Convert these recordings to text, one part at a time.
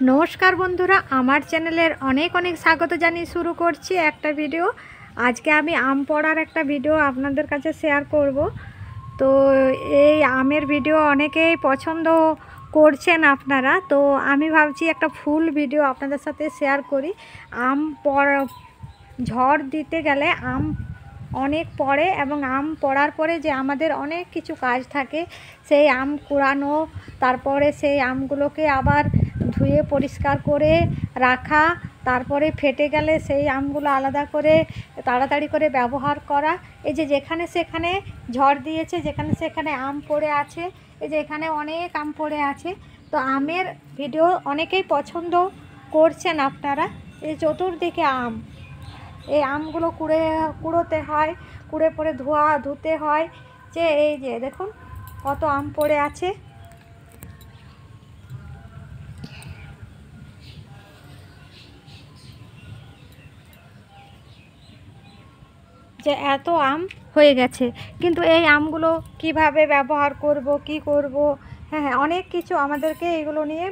नमस्कार बंधुरा आमार चैनेलेर अनेक अनेक स्वागत जानिए शुरू करछि एक भिडियो। आज के आमी आम पड़ार एक भिडियो आपनादेर काछे शेयर करब। तो ये आमेर भिडियो अनेकेई पछंद करछेन आपनारा, तो आमी भाबछि एक फुल भिडियो आपनादेर साथे शेयर करी। आम झड़ दीते गेले आम अनेक पड़े एबं आम पड़ार परे जे आमादेर अनेक किछु काज थाके, सेई आम कुड़ानो, तारपरे सेई आमगुलोके आबार धुए परिष्कार करे राखा, तारपरे फेटे गेले सेई आमगुलो आलादा करे ताड़ाताड़ी करे व्यवहार करा। এই যে যেখানে সেখানে ঝড় দিয়েছে, যেখানে সেখানে আম পড়ে আছে, এই যে এখানে অনেক আম পড়ে আছে। তো আমের ভিডিও অনেকেই পছন্দ করছেন আপনারা। এই চতুর্দিকে আম, এই আমগুলো কুড়োতে হয়, কুড়ে পরে ধুতে হয়। যে এই যে দেখুন কত আম পড়ে আছে। যে এত আম হয়ে গেছে, কিন্তু এই আমগুলো কিভাবে ব্যবহার করব, কি করব, হ্যাঁ অনেক কিছু আমাদেরকে এগুলো নিয়ে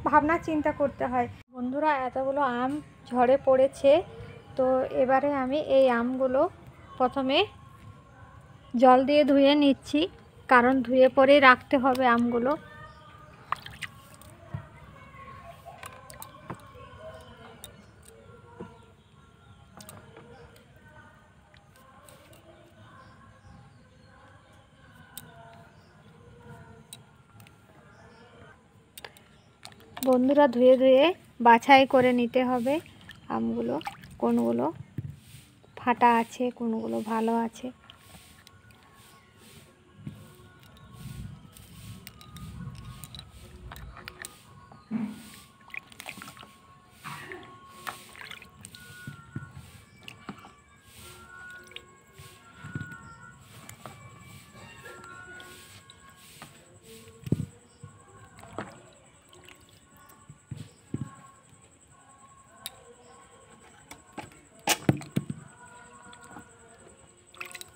ভাবনা চিন্তা করতে হয়। বন্ধুরা এতগুলো আম ঝড়ে পড়েছে, তো এবারে আমি এই আমগুলো প্রথমে জল দিয়ে ধুয়ে নিচ্ছি, কারণ ধুয়ে পরেই রাখতে হবে আমগুলো। বন্ধুরা ধুয়ে ধুয়ে বাছাই করে নিতে হবে আমগুলো, কোনগুলো ফাটা আছে কোনগুলো ভালো আছে।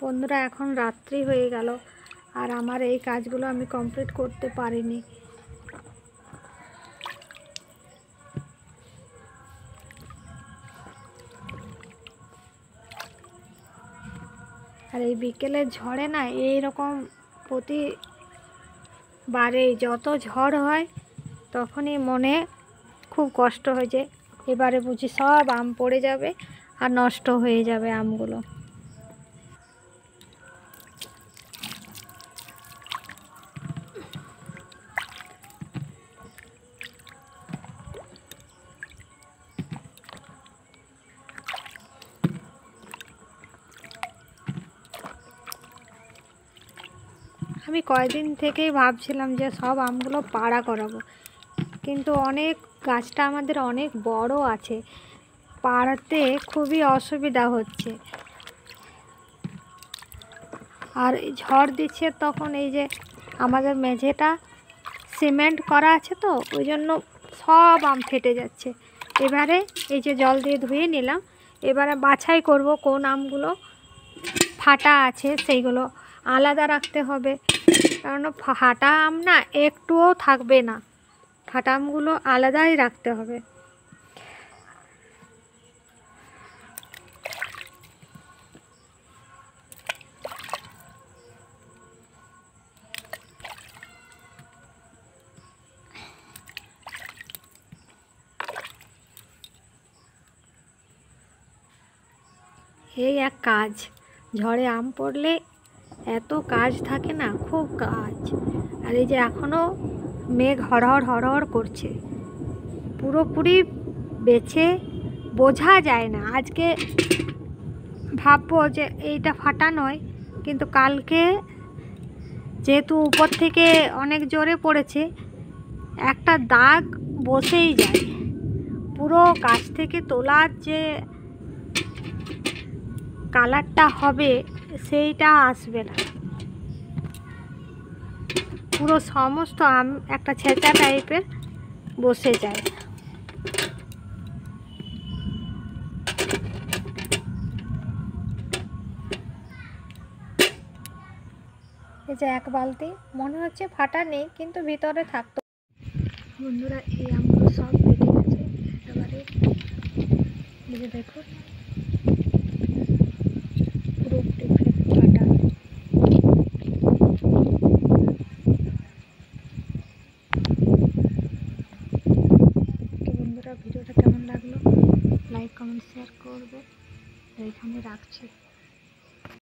বন্ধুরা এখন রাত্রি হয়ে গেল আর আমার এই কাজগুলো আমি কমপ্লিট করতে পারিনি। আর এই বিকেলের ঝড়ে না এইরকম প্রতিবারে যত ঝড় হয় তখনই মনে খুব কষ্ট হয় যে এবারে বুঝি সব আম পড়ে যাবে আর নষ্ট হয়ে যাবে আমগুলো। আমি কয়েকদিন থেকেই ভাবছিলাম যে সব আমগুলো পাড়া করাবো, কিন্তু অনেক গাছটা আমাদের অনেক বড় আছে, পাড়াতে খুবই অসুবিধা হচ্ছে। আর ঝড় দিচ্ছে তখন এই যে আমাদের মেঝেটা সিমেন্ট করা আছে, তো ওই জন্য সব আম ফেটে যাচ্ছে। এবারে এই যে জল দিয়ে ধুয়ে নিলাম, এবারে বাছাই করব কোন আমগুলো ফাটা আছে সেইগুলো আলাদা রাখতে হবে, কারণ ফাটা আম না একটুও থাকবে না, ফাটা আমগুলো আলাদাই রাখতে হবে। এই এক কাজ, ঝড়ে আম পড়লে এত কাজ থাকে না, খুব কাজ। আর এই যে এখনও মেঘ হড়হড় করছে, পুরোপুরি বেছে বোঝা যায় না। আজকে ভাববো যে এইটা ফাটা নয়, কিন্তু কালকে যেহেতু উপর থেকে অনেক জোরে পড়েছে, একটা দাগ বসেই যায়, পুরো গাছ থেকে তোলার যে কালারটা হবে সেইটা আসবে না, পুরো সমস্ত আম একটা ছেঁচা টাইপের বসে যায়। এই যে এক বালতি মনে হচ্ছে ফাটা নেই, কিন্তু ভিতরে থাকতো। বন্ধুরা এই আমগুলো সব পেটে ভিডিওটা কেমন লাগলো লাইক কমেন্ট শেয়ার করবে। এইখানে রাখছি।